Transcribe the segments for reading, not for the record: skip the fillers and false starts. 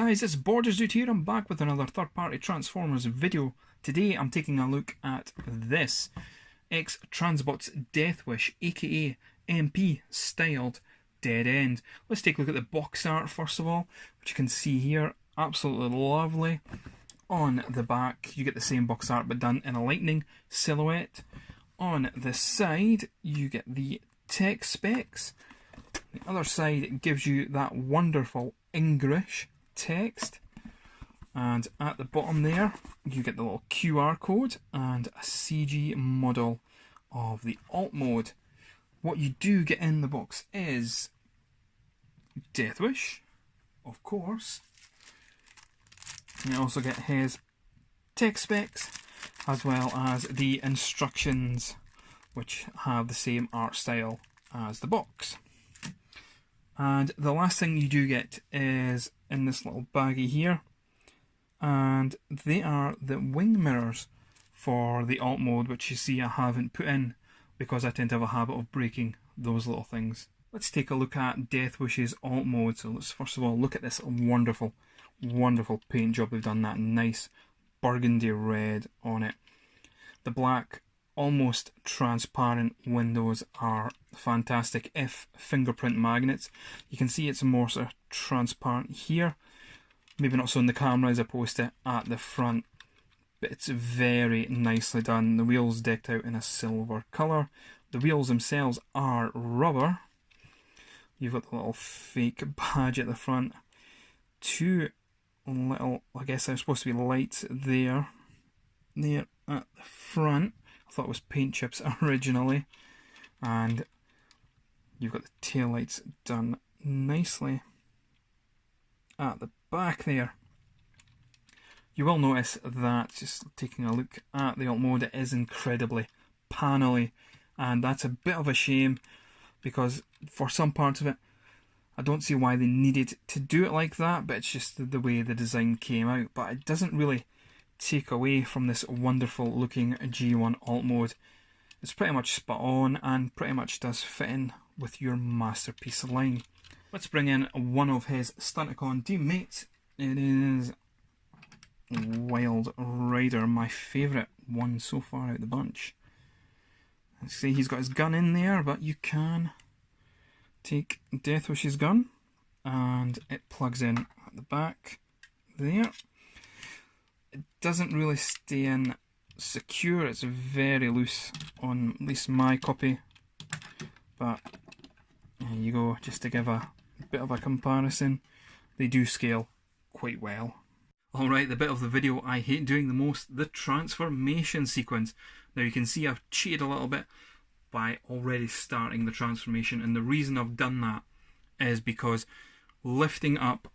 guys, it's Borders Dude here. I'm back with another third-party Transformers video. Today I'm taking a look at this X-transbots Deathwish, aka MP styled Deadend. Let's take a look at the box art first of all, which you can see here. Absolutely lovely. On the back you get the same box art but done in a lightning silhouette. On the side you get the tech specs. The other side gives you that wonderful English text, and at the bottom there you get the little QR code and a CG model of the alt mode. What you do get in the box is Deathwish, of course. You also get his tech specs as well as the instructions, which have the same art style as the box. And the last thing you do get is in this little baggie here, and they are the wing mirrors for the alt mode, which you see I haven't put in because I tend to have a habit of breaking those little things. Let's take a look at Deathwish's alt mode. So let's first of all look at this wonderful, wonderful paint job they've done. That nice burgundy red on it. The black, almost transparent windows are fantastic, if fingerprint magnets. You can see it's more sort of transparent here, maybe not so in the camera as opposed to at the front, but it's very nicely done. The wheels decked out in a silver colour. The wheels themselves are rubber. You've got the little fake badge at the front. Two little, I guess they're supposed to be lights there at the front. I thought it was paint chips originally, and you've got the tail lights done nicely at the back there. You will notice that, just taking a look at the alt mode, it is incredibly panelly, and that's a bit of a shame because for some parts of it I don't see why they needed to do it like that, but it's just the way the design came out. But it doesn't really take away from this wonderful looking G1 alt mode. It's pretty much spot on and pretty much does fit in with your masterpiece line. Let's bring in one of his Stunticon teammates. It is Wild Rider, my favourite one so far out the bunch. Let's see, he's got his gun in there, but you can take Deathwish's gun and it plugs in at the back there. It doesn't really stay in secure, it's very loose on at least my copy, but there you go, just to give a bit of a comparison. They do scale quite well. Alright, the bit of the video I hate doing the most, the transformation sequence. Now you can see I've cheated a little bit by already starting the transformation, and the reason I've done that is because lifting up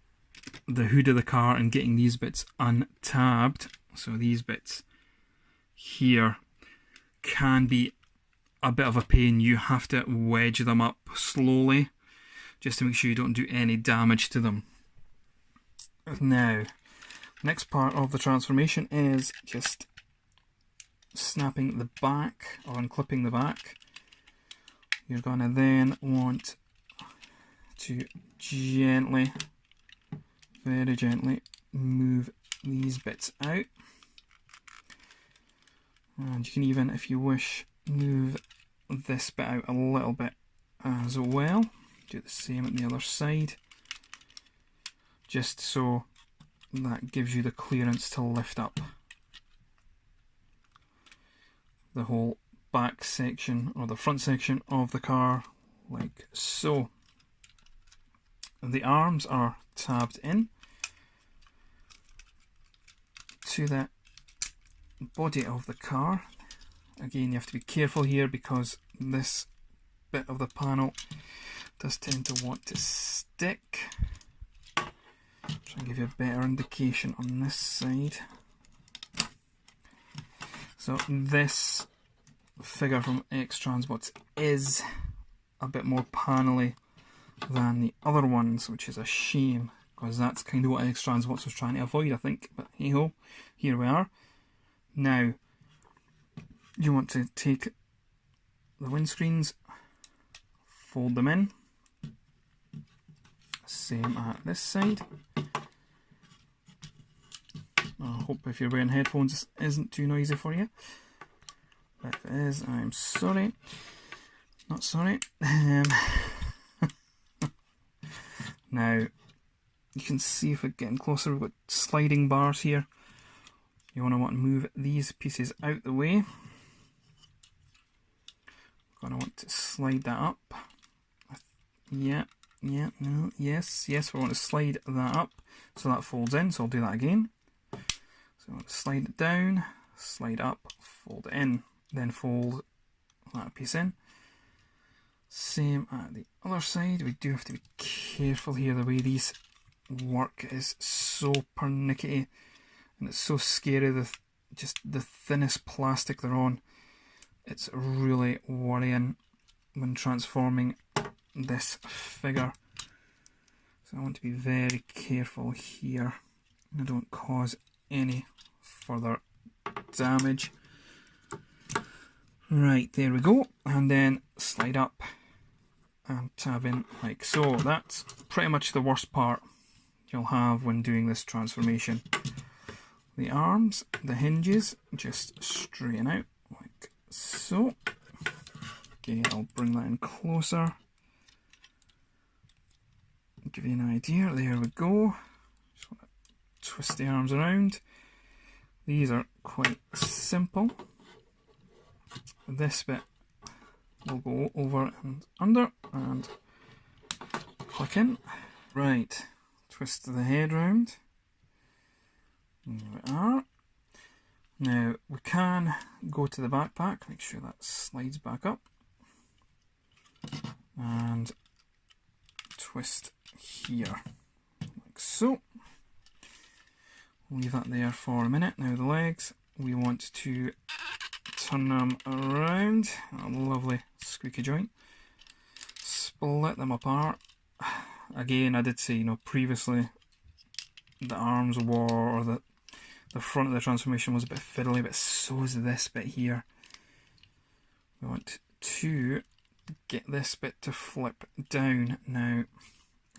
the hood of the car and getting these bits untabbed, so these bits here, can be a bit of a pain. You have to wedge them up slowly just to make sure you don't do any damage to them. Now, next part of the transformation is just snapping the back or unclipping the back. You're gonna then want to gently, very gently move these bits out, and you can even, if you wish, move this bit out a little bit as well. Do the same at the other side, just so that gives you the clearance to lift up the whole back section or the front section of the car, like so. The arms are tabbed in to the body of the car. Again, you have to be careful here because this bit of the panel does tend to want to stick. Try and give you a better indication on this side. So this figure from X-transbots is a bit more panelly than the other ones, which is a shame because that's kind of what X-transbots was trying to avoid, I think. But hey ho, here we are. Now you want to take the windscreens, fold them in, same at this side, I hope if you're wearing headphones it isn't too noisy for you. But if it is, I'm sorry. Not sorry. Now, you can see if we're getting closer, we've got sliding bars here. You want to move these pieces out the way. We're going to want to slide that up. Yeah, no, yes, we want to slide that up so that folds in, so I'll do that again. So I want to slide it down, slide up, fold it in, then fold that piece in. Same at the other side. We do have to be careful here, the way these work is so pernickety and it's so scary, just the thinnest plastic they're on. It's really worrying when transforming this figure. So I want to be very careful here and I don't cause any further damage. Right, there we go, and then slide up and tab in like so. That's pretty much the worst part you'll have when doing this transformation. The arms, the hinges, just straighten out like so. Okay, I'll bring that in closer. Give you an idea. There we go. Just want to twist the arms around. These are quite simple. This bit will go over and under and click in. Right, twist the head round. There we are. Now we can go to the backpack, make sure that slides back up and twist here like so. Leave that there for a minute. Now the legs, we want to turn them around. A lovely squeaky joint. Split them apart. Again, I did say, you know, previously the arms were, or the front of the transformation was a bit fiddly, but so is this bit here. We want to get this bit to flip down. Now,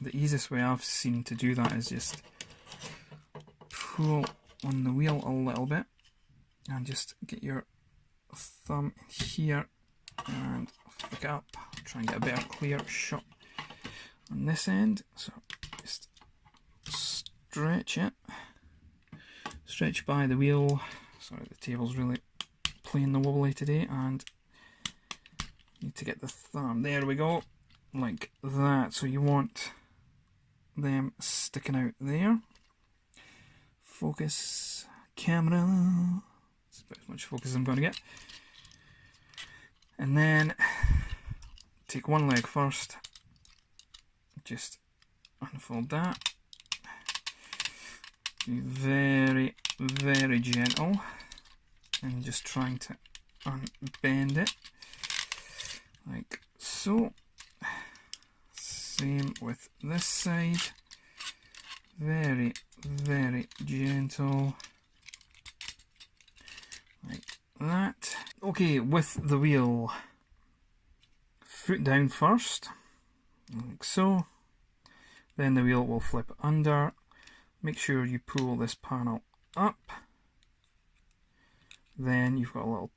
the easiest way I've seen to do that is just pull on the wheel a little bit and just get your thumb here and flick it up. Try and get a better clear shot on this end. So just stretch it. Stretch by the wheel. Sorry, the table's really playing the wobbly today, and need to get the thumb. There we go, like that. So you want them sticking out there. Focus, camera. That's about as much focus as I'm going to get. And then take one leg first. Just unfold that. Be very, very gentle and just trying to unbend it like so. Same with this side. Very, very gentle like that. Okay, with the wheel, foot down first like so. Then the wheel will flip under. Make sure you pull this panel up. Then you've got a little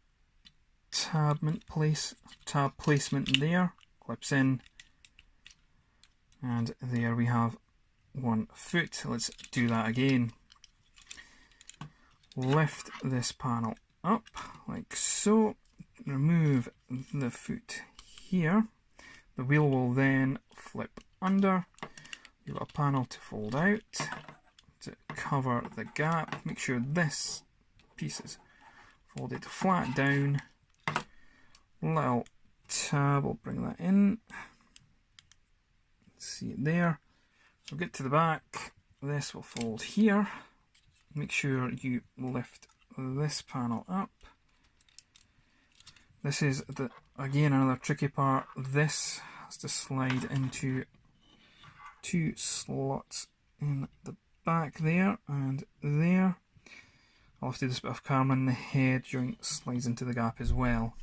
tab placement there. Clips in. And there we have one foot. Let's do that again. Lift this panel up like so. Remove the foot here. The wheel will then flip under. You've got a panel to fold out to cover the gap. Make sure this piece is folded flat down. Little tab, we'll bring that in. See it there. So get to the back. This will fold here. Make sure you lift this panel up. This is again another tricky part. This has to slide into two slots in the back there and there. I'll have to do this bit of camera, and the head joint slides into the gap as well.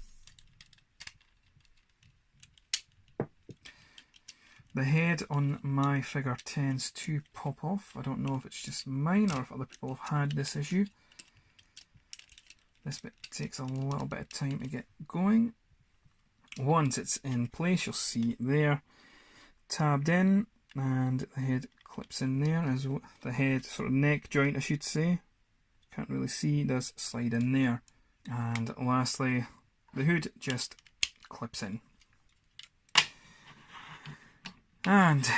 The head on my figure tends to pop off. I don't know if it's just mine or if other people have had this issue. This bit takes a little bit of time to get going. Once it's in place, you'll see there, tabbed in, and the head clips in there as well. The head, sort of neck joint I should say, can't really see, does slide in there. And lastly, the hood just clips in. And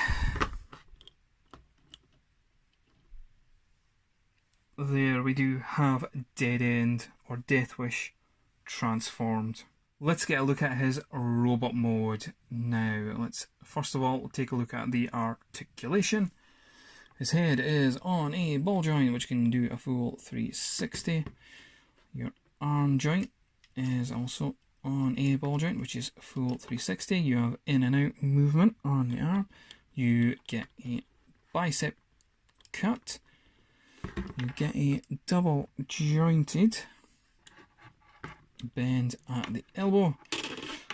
there we do have Deadend, or Deathwish, transformed. Let's get a look at his robot mode now. Let's first of all take a look at the articulation. His head is on a ball joint which can do a full 360. Your arm joint is also on a ball joint which is full 360. You have in and out movement on the arm. You get a bicep cut. You get a double jointed bend at the elbow.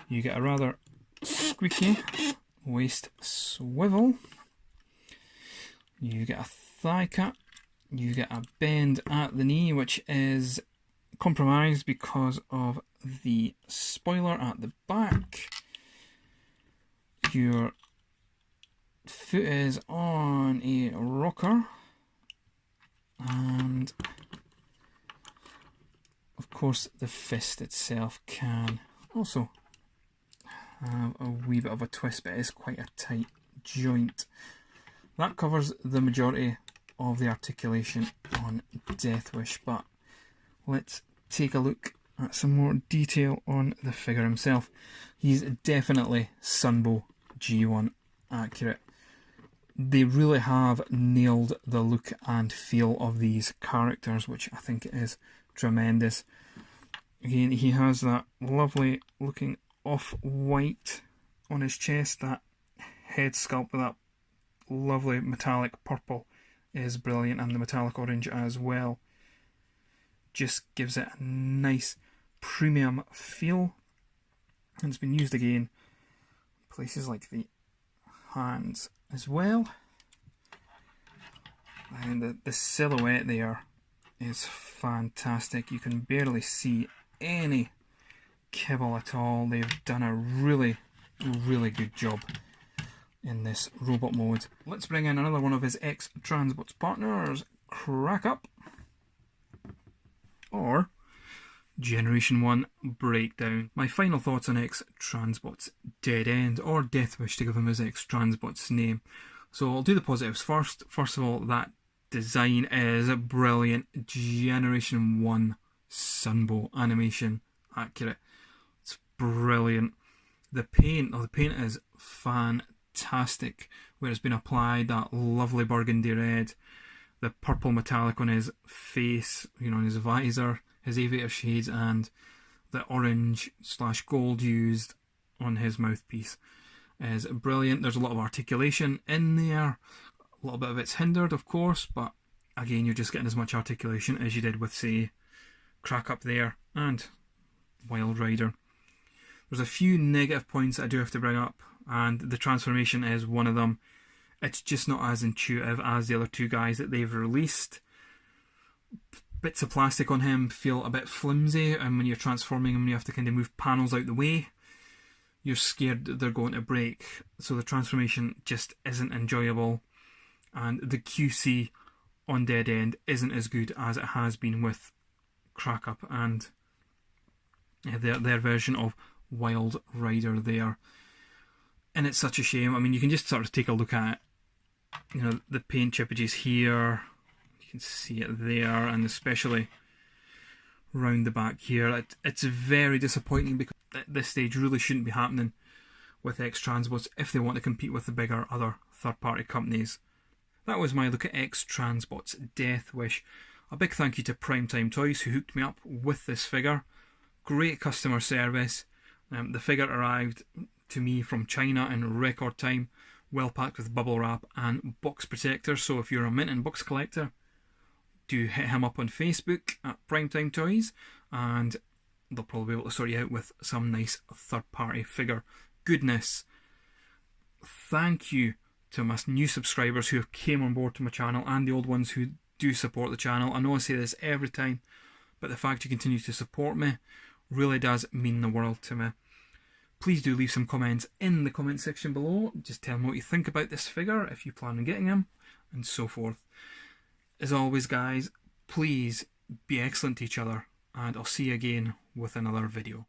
You get a rather squeaky waist swivel. You get a thigh cut. You get a bend at the knee, which is compromised because of the spoiler at the back. Your foot is on a rocker. And of course the fist itself can also have a wee bit of a twist, but it is quite a tight joint. That covers the majority of the articulation on Deathwish, but let's take a look at some more detail on the figure himself. He's definitely Sunbow G1 accurate. They really have nailed the look and feel of these characters, which I think is tremendous. Again, he has that lovely looking off-white on his chest. That head sculpt with that lovely metallic purple is brilliant, and the metallic orange as well just gives it a nice premium feel. And it's been used again in places like the hands as well. And the silhouette there is fantastic. You can barely see any kibble at all. They've done a really good job in this robot mode. Let's bring in another one of his X-transbots partners, Crack Up, or Generation 1 Breakdown. My final thoughts on X-transbots Deadend, or Deathwish to give him his X-transbots name. So I'll do the positives first. First of all, that design is brilliant. Generation 1 Sunbow animation accurate. It's brilliant. The paint is fantastic where it's been applied. That lovely burgundy red, the purple metallic on his face, on his visor, his aviator shades, and the orange / gold used on his mouthpiece is brilliant. There's a lot of articulation in there. A little bit of it's hindered, of course, but again, you're just getting as much articulation as you did with, say, Crack Up there and Wild Rider. There's a few negative points that I do have to bring up, and the transformation is one of them. It's just not as intuitive as the other two guys that they've released. Bits of plastic on him feel a bit flimsy, and when you're transforming him, you have to kind of move panels out the way. You're scared they're going to break, so the transformation just isn't enjoyable. And the QC on Deadend isn't as good as it has been with Crack Up and their version of Wild Rider there. And it's such a shame. I mean, you can just sort of take a look at it. The paint chippages here. You can see it there, and especially round the back here. It's very disappointing because at this stage really shouldn't be happening with X-transbots if they want to compete with the bigger other third-party companies. That was my look at X-transbots Deathwish. A big thank you to Primetime Toys who hooked me up with this figure. Great customer service. The figure arrived to me from China in record time, well packed with bubble wrap and box protector. So if you're a mint and box collector, do hit him up on Facebook at Primetime Toys, and they'll probably be able to sort you out with some nice third-party figure goodness. thank you to my new subscribers who have came on board to my channel and the old ones who do support the channel. I know I say this every time, but the fact you continue to support me really does mean the world to me. Please do leave some comments in the comment section below. Just tell me what you think about this figure, if you plan on getting him, and so forth. As always, guys, please be excellent to each other, and I'll see you again with another video.